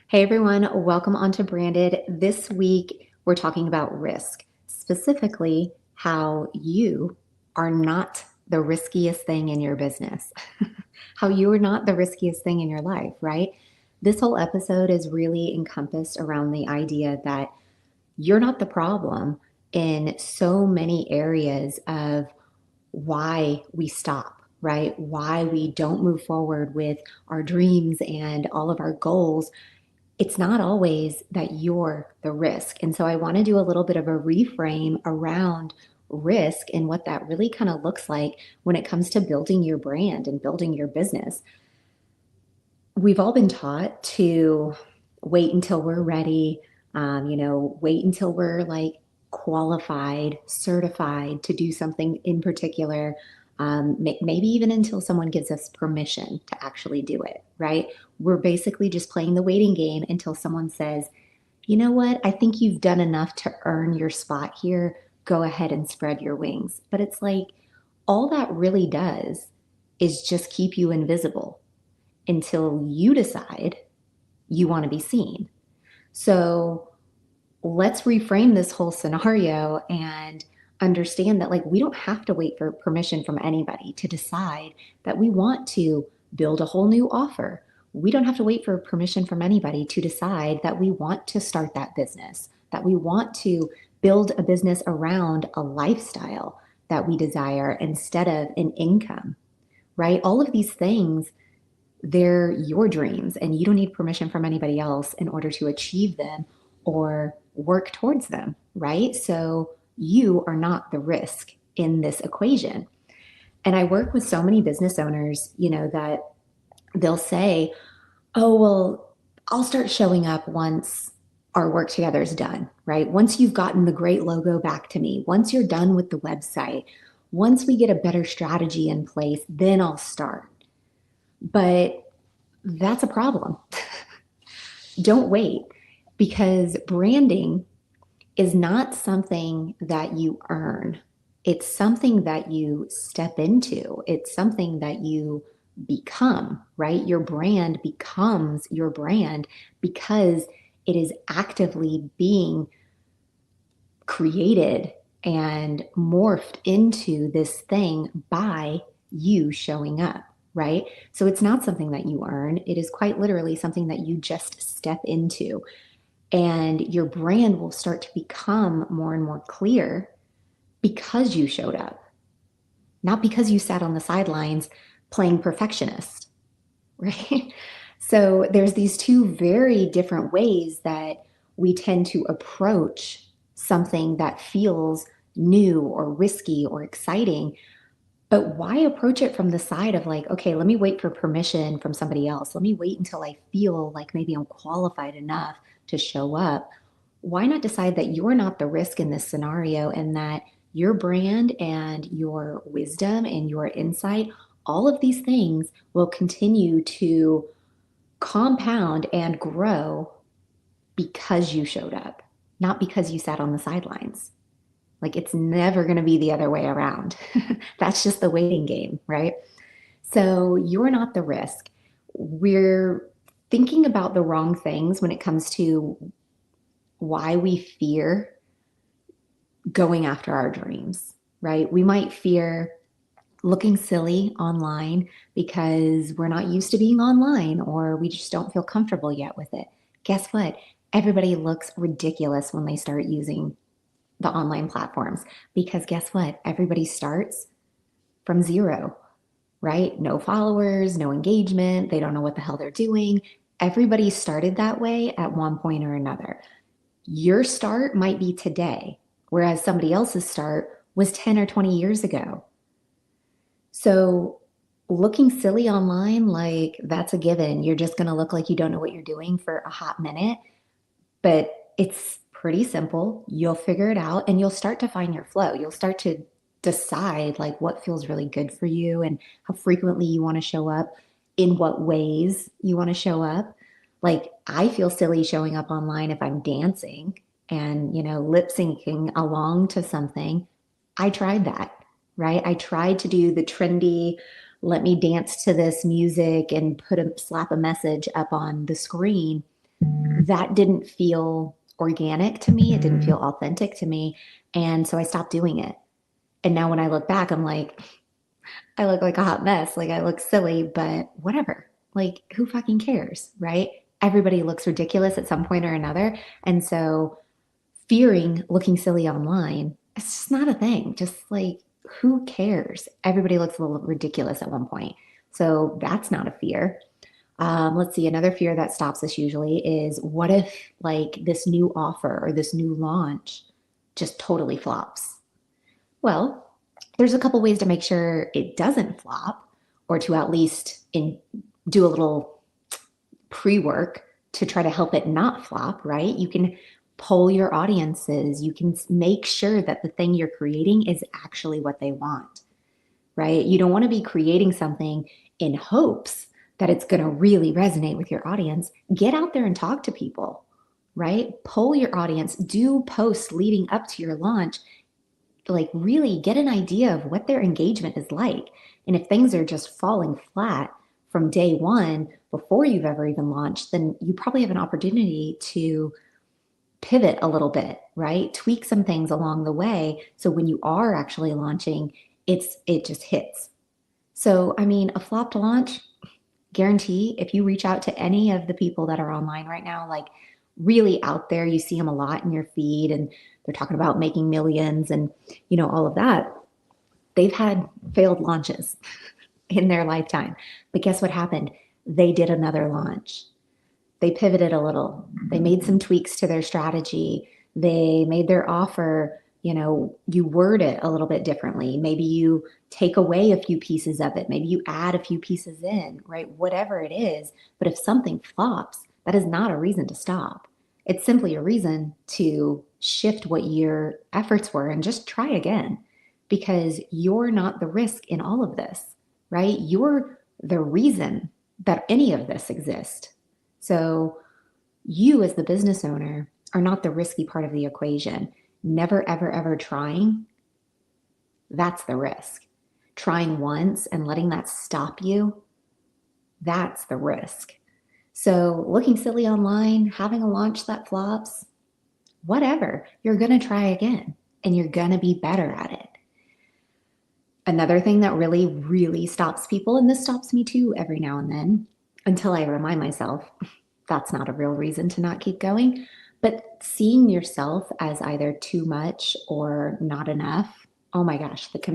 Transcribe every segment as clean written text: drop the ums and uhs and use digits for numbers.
Hey everyone, welcome onto Branded. This week we're talking about risk, specifically how you are not the riskiest thing in your business, how you are not the riskiest thing in your life, right? This whole episode is really encompassed around the idea that you're not the problem in so many areas of why we stop, right? Why we don't move forward with our dreams and all of our goals. It's not always that you're the risk. And so I want to do a little bit of a reframe around risk and what that really kind of looks like when it comes to building your brand and building your business. We've all been taught to wait until we're ready, wait until we're like qualified, certified to do something in particular. Maybe even until someone gives us permission to actually do it, right? We're basically just playing the waiting game until someone says, you know what, I think you've done enough to earn your spot here. Go ahead and spread your wings. But it's like all that really does is just keep you invisible until you decide you want to be seen. So let's reframe this whole scenario and understand that like we don't have to wait for permission from anybody to decide that we want to build a whole new offer. We don't have to wait for permission from anybody to decide that we want to start that business, that we want to build a business around a lifestyle that we desire instead of an income, right? All of these things, they're your dreams and you don't need permission from anybody else in order to achieve them or work towards them, right? So you are not the risk in this equation. And I work with so many business owners, that they'll say, oh, well, I'll start showing up once our work together is done, right? Once you've gotten the great logo back to me, once you're done with the website, once we get a better strategy in place, then I'll start. But that's a problem. Don't wait, because branding is not something that you earn. It's something that you step into. It's something that you become, right? Your brand becomes your brand because it is actively being created and morphed into this thing by you showing up, right? So it's not something that you earn. It is quite literally something that you just step into. And your brand will start to become more and more clear because you showed up, not because you sat on the sidelines playing perfectionist, right? So there's these two very different ways that we tend to approach something that feels new or risky or exciting. But why approach it from the side of like, okay, let me wait for permission from somebody else. Let me wait until I feel like maybe I'm qualified enough to show up. Why not decide that you're not the risk in this scenario and that your brand and your wisdom and your insight, all of these things will continue to compound and grow because you showed up, not because you sat on the sidelines. Like it's never going to be the other way around. That's just the waiting game, right? So you're not the risk. We're thinking about the wrong things when it comes to why we fear going after our dreams, right? We might fear looking silly online because we're not used to being online or we just don't feel comfortable yet with it. Guess what? Everybody looks ridiculous when they start using the online platforms because guess what? Everybody starts from zero, right? No followers, no engagement. They don't know what the hell they're doing. Everybody started that way at one point or another. Your start might be today, whereas somebody else's start was 10 or 20 years ago. So looking silly online, like that's a given. You're just going to look like you don't know what you're doing for a hot minute, but it's pretty simple. You'll figure it out and you'll start to find your flow. You'll start to decide like what feels really good for you and how frequently you want to show up, in what ways you want to show up. Like I feel silly showing up online if I'm dancing and, lip syncing along to something. I tried that, right? I tried to do the trendy, let me dance to this music and slap a message up on the screen. that didn't feel organic to me. It didn't feel authentic to me. And so I stopped doing it. And now when I look back, I'm like, I look like a hot mess. Like I look silly, but whatever. Like who fucking cares, right? Everybody looks ridiculous at some point or another. And so fearing looking silly online, it's just not a thing. Just like who cares? Everybody looks a little ridiculous at one point. So that's not a fear. Let's see, another fear that stops us usually is what if like this new offer or this new launch just totally flops? Well, there's a couple ways to make sure it doesn't flop or to at least do a little pre-work to try to help it not flop, right? You can poll your audiences. You can make sure that the thing you're creating is actually what they want, right? You don't want to be creating something in hopes that it's going to really resonate with your audience. Get out there and talk to people, right? Poll your audience, do posts leading up to your launch, like really get an idea of what their engagement is like. And if things are just falling flat from day one before you've ever even launched, then you probably have an opportunity to pivot a little bit, right? Tweak some things along the way. So when you are actually launching, it just hits. So, I mean, a flopped launch, guarantee if you reach out to any of the people that are online right now, like really out there, you see them a lot in your feed and they're talking about making millions and, all of that. They've had failed launches in their lifetime. But guess what happened? They did another launch. They pivoted a little. They made some tweaks to their strategy. They made their offer, you word it a little bit differently. Maybe you take away a few pieces of it. Maybe you add a few pieces in, right? Whatever it is. But if something flops, that is not a reason to stop. It's simply a reason to shift what your efforts were and just try again because you're not the risk in all of this, right? You're the reason that any of this exists. So you as the business owner are not the risky part of the equation. Never, ever, ever trying, that's the risk. Trying once and letting that stop you, that's the risk. So looking silly online, having a launch that flops, whatever, you're going to try again and you're going to be better at it. Another thing that really, really stops people, and this stops me too every now and then until I remind myself that's not a real reason to not keep going. But seeing yourself as either too much or not enough, oh my gosh, like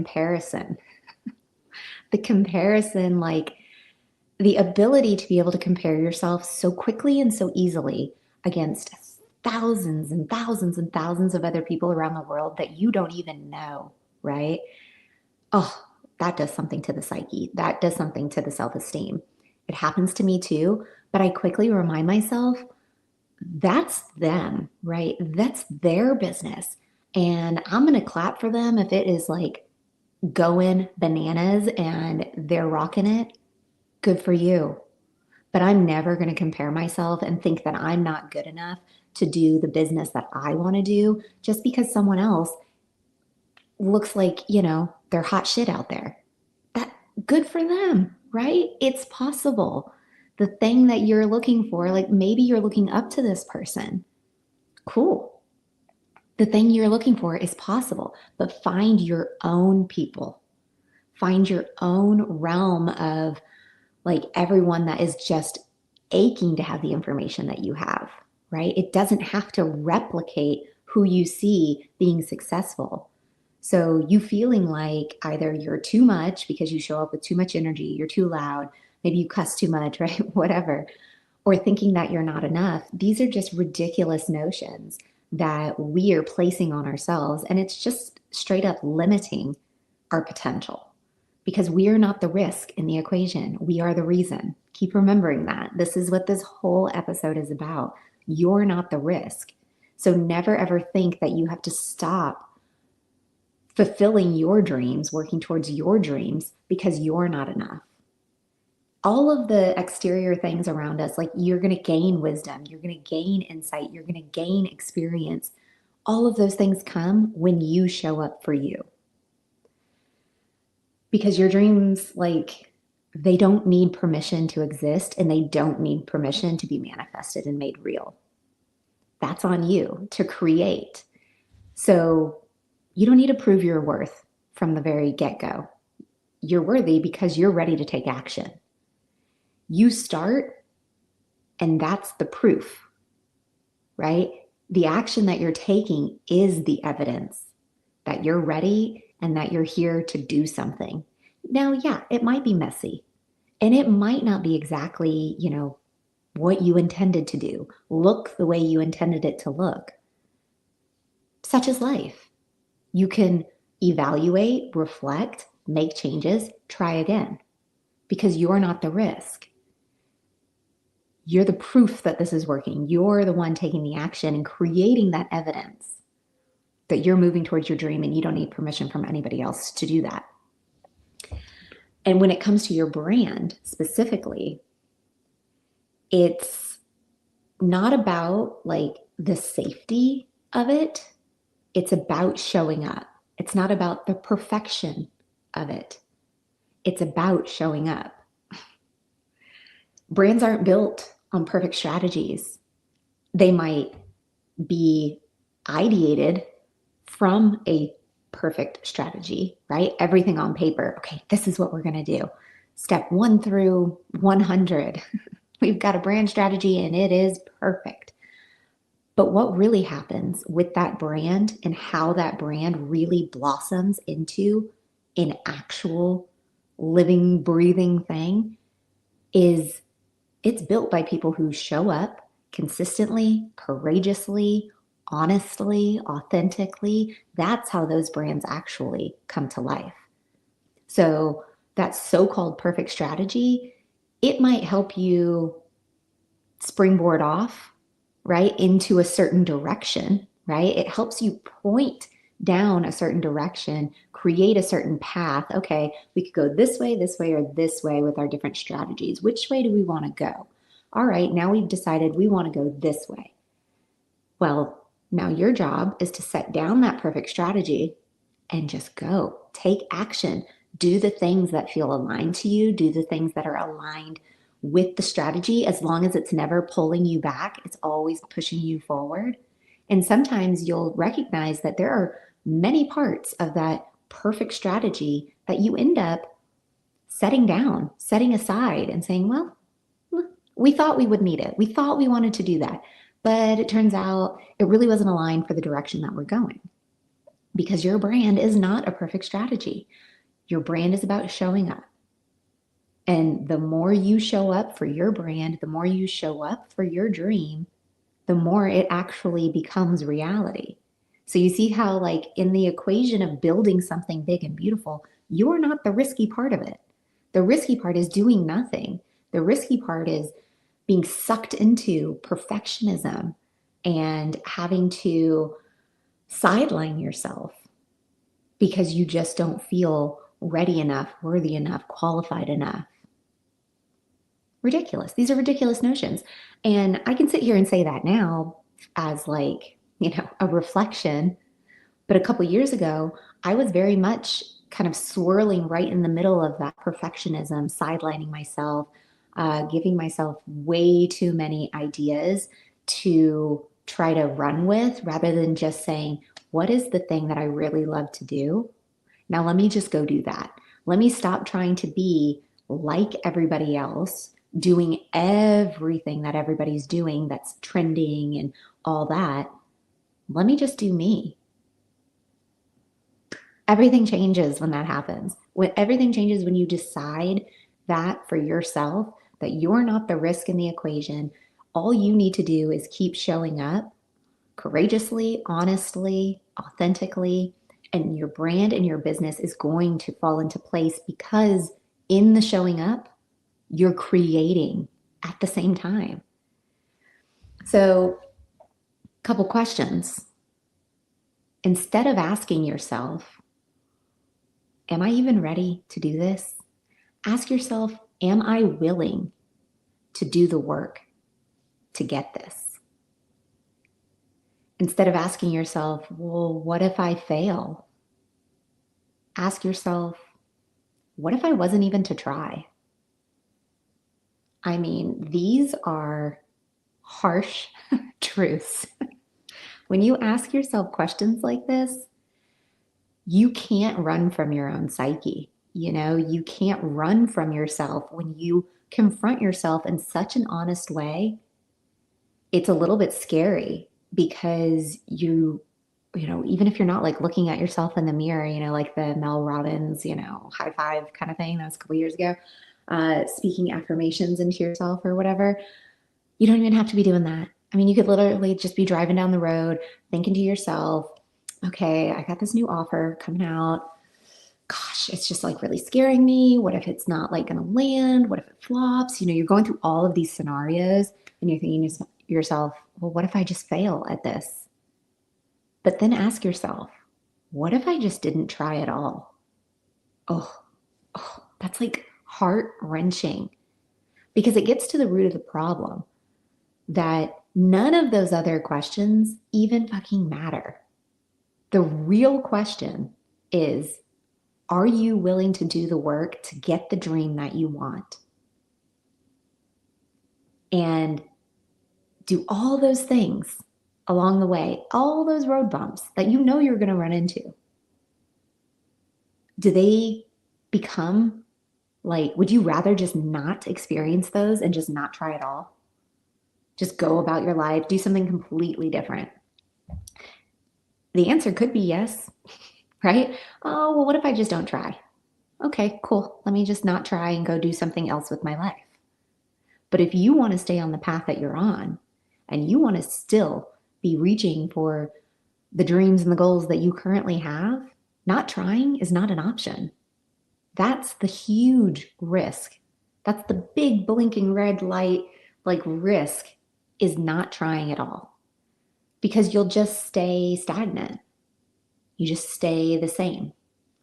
the ability to be able to compare yourself so quickly and so easily against thousands and thousands and thousands of other people around the world that you don't even know, right? Oh, that does something to the psyche. That does something to the self esteem. It happens to me too, but I quickly remind myself that's them, right? That's their business. And I'm going to clap for them if it is like going bananas and they're rocking it. Good for you. But I'm never going to compare myself and think that I'm not good enough to do the business that I want to do just because someone else looks like, they're hot shit out there. That good for them, right? It's possible. The thing that you're looking for, like maybe you're looking up to this person. Cool. The thing you're looking for is possible, but find your own people. Find your own realm of like everyone that is just aching to have the information that you have, right? It doesn't have to replicate who you see being successful. So you feeling like either you're too much because you show up with too much energy, you're too loud, maybe you cuss too much, right? Whatever, or thinking that you're not enough. These are just ridiculous notions that we are placing on ourselves. And it's just straight up limiting our potential because we are not the risk in the equation. We are the reason. Keep remembering that. This is what this whole episode is about. You're not the risk. So never ever think that you have to stop fulfilling your dreams, working towards your dreams because you're not enough. All of the exterior things around us, like you're going to gain wisdom, you're going to gain insight, you're going to gain experience. All of those things come when you show up for you. Because your dreams, like They don't need permission to exist, and they don't need permission to be manifested and made real. That's on you to create. So you don't need to prove your worth from the very get-go. You're worthy because you're ready to take action. You start, and that's the proof, right? The action that you're taking is the evidence that you're ready and that you're here to do something. Now, yeah, it might be messy and it might not be exactly, what you intended to do, look the way you intended it to look. Such is life. You can evaluate, reflect, make changes, try again because you're not the risk. You're the proof that this is working. You're the one taking the action and creating that evidence that you're moving towards your dream, and you don't need permission from anybody else to do that. And when it comes to your brand specifically, it's not about like the safety of it. It's about showing up. It's not about the perfection of it. It's about showing up. Brands aren't built on perfect strategies. They might be ideated from a perfect strategy, right? Everything on paper. Okay, this is what we're going to do. Step 1 through 100. We've got a brand strategy and it is perfect. But what really happens with that brand and how that brand really blossoms into an actual living, breathing thing is it's built by people who show up consistently, courageously, honestly, authentically. That's how those brands actually come to life. So that so-called perfect strategy, it might help you springboard off, right, into a certain direction, right? It helps you point down a certain direction, create a certain path. Okay, we could go this way, or this way with our different strategies. Which way do we want to go? All right, now we've decided we want to go this way. Well, now your job is to set down that perfect strategy and just go. Take action. Do the things that feel aligned to you. Do the things that are aligned with the strategy. As long as it's never pulling you back, it's always pushing you forward. And sometimes you'll recognize that there are many parts of that perfect strategy that you end up setting down, setting aside, and saying, well, we thought we would need it. We thought we wanted to do that. But it turns out it really wasn't aligned for the direction that we're going, because your brand is not a perfect strategy. Your brand is about showing up. And the more you show up for your brand, the more you show up for your dream, the more it actually becomes reality. So you see how, like, in the equation of building something big and beautiful, you're not the risky part of it. The risky part is doing nothing. The risky part is being sucked into perfectionism and having to sideline yourself because you just don't feel ready enough, worthy enough, qualified enough. Ridiculous. These are ridiculous notions. And I can sit here and say that now as, like, a reflection. But a couple years ago, I was very much kind of swirling right in the middle of that perfectionism, sidelining myself, giving myself way too many ideas to try to run with, rather than just saying, what is the thing that I really love to do? Now, let me just go do that. Let me stop trying to be like everybody else, doing everything that everybody's doing that's trending and all that. Let me just do me. Everything changes when that happens. When everything changes when you decide that for yourself, that you're not the risk in the equation. All you need to do is keep showing up courageously, honestly, authentically, and your brand and your business is going to fall into place, because in the showing up, you're creating at the same time. So, a couple questions. Instead of asking yourself, am I even ready to do this? Ask yourself, am I willing to do the work to get this? Instead of asking yourself, well, what if I fail? Ask yourself, what if I wasn't even to try? I mean, these are harsh truths. When you ask yourself questions like this, you can't run from your own psyche. You can't run from yourself when you confront yourself in such an honest way. It's a little bit scary because even if you're not like looking at yourself in the mirror, like the Mel Robbins, high five kind of thing, that was a couple years ago, speaking affirmations into yourself or whatever, you don't even have to be doing that. I mean, you could literally just be driving down the road, thinking to yourself, okay, I got this new offer coming out. Gosh, it's just like really scaring me. What if it's not like going to land? What if it flops? You're going through all of these scenarios and you're thinking to yourself, well, what if I just fail at this? But then ask yourself, what if I just didn't try at all? Oh, that's like heart wrenching because it gets to the root of the problem that none of those other questions even fucking matter. The real question is, are you willing to do the work to get the dream that you want? And do all those things along the way, all those road bumps that you're going to run into. Do they become like, would you rather just not experience those and just not try at all? Just go about your life, do something completely different? The answer could be yes, right? Oh, well, what if I just don't try? Okay, cool. Let me just not try and go do something else with my life. But if you want to stay on the path that you're on and you want to still be reaching for the dreams and the goals that you currently have, not trying is not an option. That's the huge risk. That's the big blinking red light, like risk is not trying at all because you'll just stay stagnant. You just stay the same,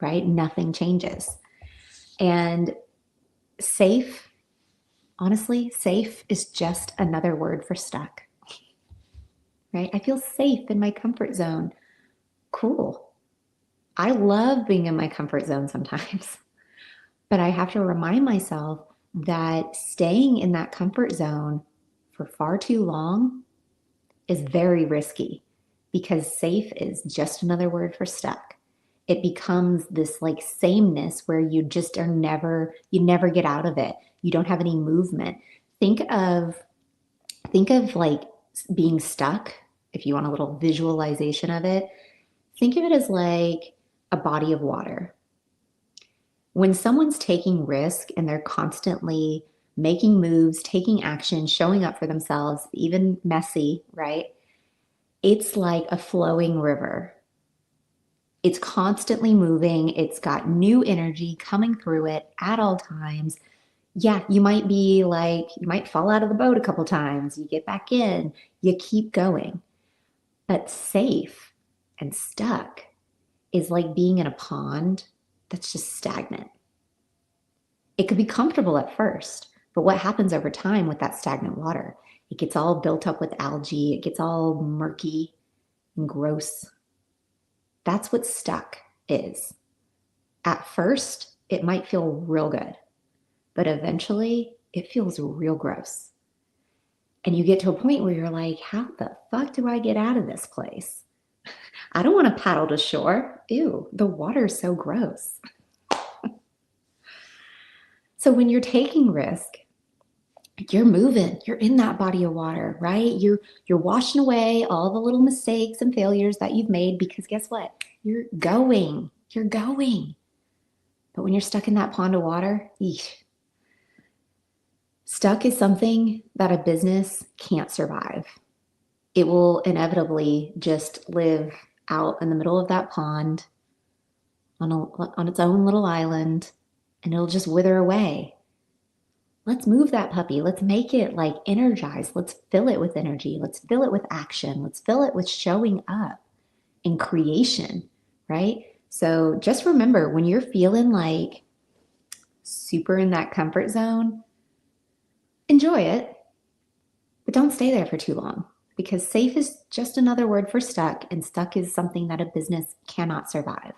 right? Nothing changes. And safe, honestly, safe is just another word for stuck, right? I feel safe in my comfort zone. Cool. I love being in my comfort zone sometimes, but I have to remind myself that staying in that comfort zone for far too long is very risky because safe is just another word for stuck. It becomes this like sameness where you never get out of it. You don't have any movement. Think of like being stuck. If you want a little visualization of it, think of it as like a body of water. When someone's taking risk and they're constantly making moves, taking action, showing up for themselves, even messy, right? It's like a flowing river. It's constantly moving. It's got new energy coming through it at all times. Yeah, you might fall out of the boat a couple times. You get back in, you keep going. But safe and stuck is like being in a pond that's just stagnant. It could be comfortable at first, but what happens over time with that stagnant water? It gets all built up with algae, it gets all murky and gross. That's what stuck is. At first, it might feel real good, but eventually it feels real gross. And you get to a point where you're like, how the fuck do I get out of this place? I don't want to paddle to shore. Ew, the water's so gross. So when you're taking risk, you're moving, you're in that body of water, right? You're washing away all the little mistakes and failures that you've made because guess what? You're going. But when you're stuck in that pond of water, eesh, stuck is something that a business can't survive. It will inevitably just live out in the middle of that pond on its own little island and it'll just wither away. Let's move that puppy. Let's make it like energized. Let's fill it with energy. Let's fill it with action. Let's fill it with showing up in creation, right? So just remember when you're feeling like super in that comfort zone, enjoy it, but don't stay there for too long because safe is just another word for stuck, and stuck is something that a business cannot survive.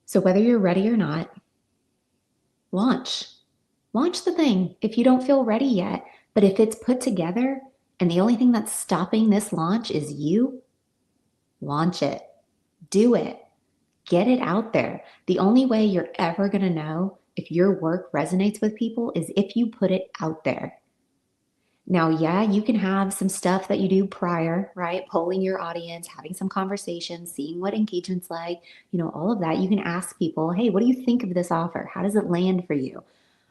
So whether you're ready or not, launch. Launch the thing if you don't feel ready yet. But if it's put together and the only thing that's stopping this launch is you, launch it. Do it. Get it out there. The only way you're ever going to know if your work resonates with people is if you put it out there. Now, yeah, you can have some stuff that you do prior, right? Polling your audience, having some conversations, seeing what engagement's like, all of that. You can ask people, hey, what do you think of this offer? How does it land for you?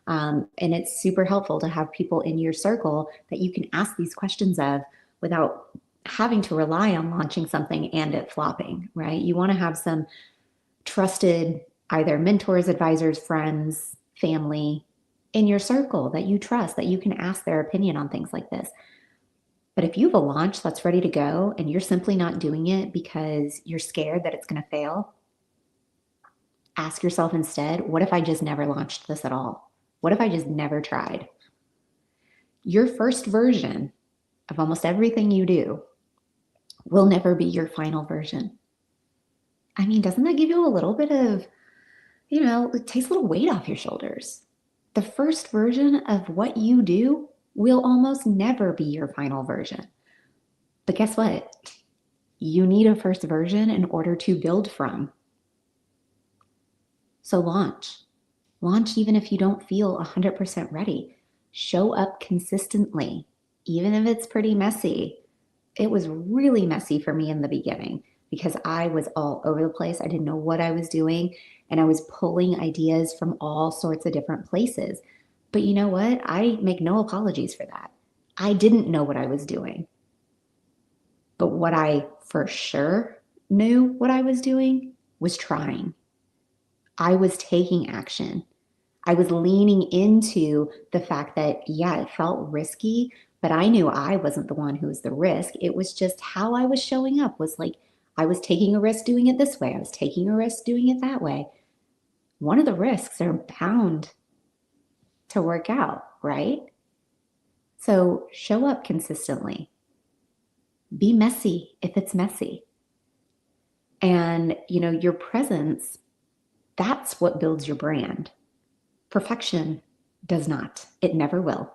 And it's super helpful to have people in your circle that you can ask these questions of without having to rely on launching something and it flopping, right? You want to have some trusted either mentors, advisors, friends, family in your circle that you trust, that you can ask their opinion on things like this. But if you have a launch that's ready to go and you're simply not doing it because you're scared that it's going to fail, ask yourself instead, what if I just never launched this at all? What if I just never tried? Your first version of almost everything you do will never be your final version. I mean, doesn't that give you a little bit of, it takes a little weight off your shoulders? The first version of what you do will almost never be your final version. But guess what? You need a first version in order to build from. So launch. Launch even if you don't feel 100% ready. Show up consistently, even if it's pretty messy. It was really messy for me in the beginning because I was all over the place. I didn't know what I was doing, and I was pulling ideas from all sorts of different places. But you know what? I make no apologies for that. I didn't know what I was doing. But what I for sure knew what I was doing was trying. I was taking action. I was leaning into the fact that, yeah, it felt risky, but I knew I wasn't the one who was the risk. It was just how I was showing up was like, I was taking a risk doing it this way. I was taking a risk doing it that way. One of the risks are bound to work out, right? So show up consistently. Be messy if it's messy. And, your presence, that's what builds your brand. Perfection does not. It never will.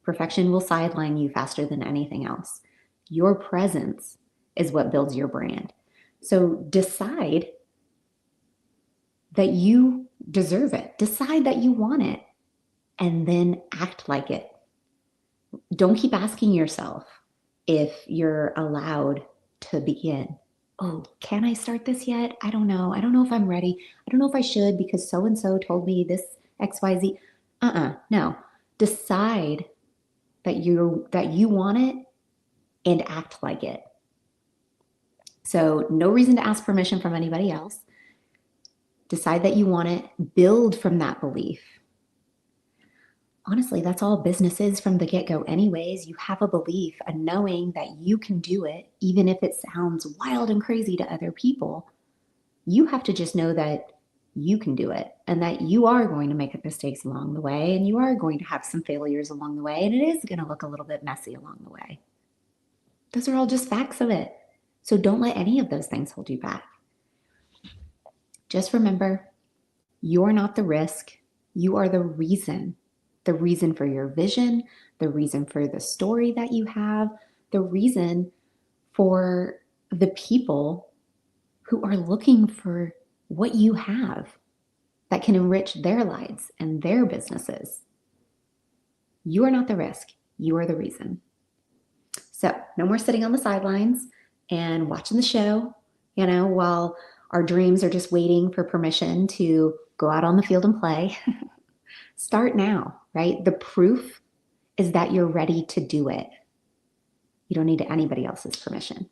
Perfection will sideline you faster than anything else. Your presence is what builds your brand. So decide that you deserve it. Decide that you want it, and then act like it. Don't keep asking yourself if you're allowed to begin. Oh, can I start this yet? I don't know. I don't know if I'm ready. I don't know if I should because so-and-so told me this XYZ. No. Decide that you want it and act like it. So no reason to ask permission from anybody else. Decide that you want it. Build from that belief. Honestly, that's all business is from the get-go anyways. You have a belief, a knowing that you can do it, even if it sounds wild and crazy to other people. You have to just know that you can do it and that you are going to make mistakes along the way and you are going to have some failures along the way and it is going to look a little bit messy along the way. Those are all just facts of it. So don't let any of those things hold you back. Just remember, you're not the risk. You are the reason for your vision, the reason for the story that you have, the reason for the people who are looking for what you have that can enrich their lives and their businesses. You are not the risk. You are the reason. So no more sitting on the sidelines and watching the show, while our dreams are just waiting for permission to go out on the field and play. Start now, right? The proof is that you're ready to do it. You don't need anybody else's permission.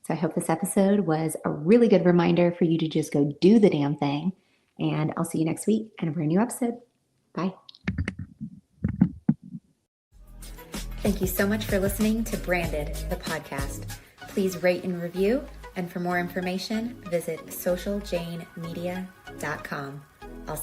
So I hope this episode was a really good reminder for you to just go do the damn thing. And I'll see you next week in a brand new episode. Bye. Thank you so much for listening to Branded, the podcast. Please rate and review. And for more information, visit socialjanemedia.com.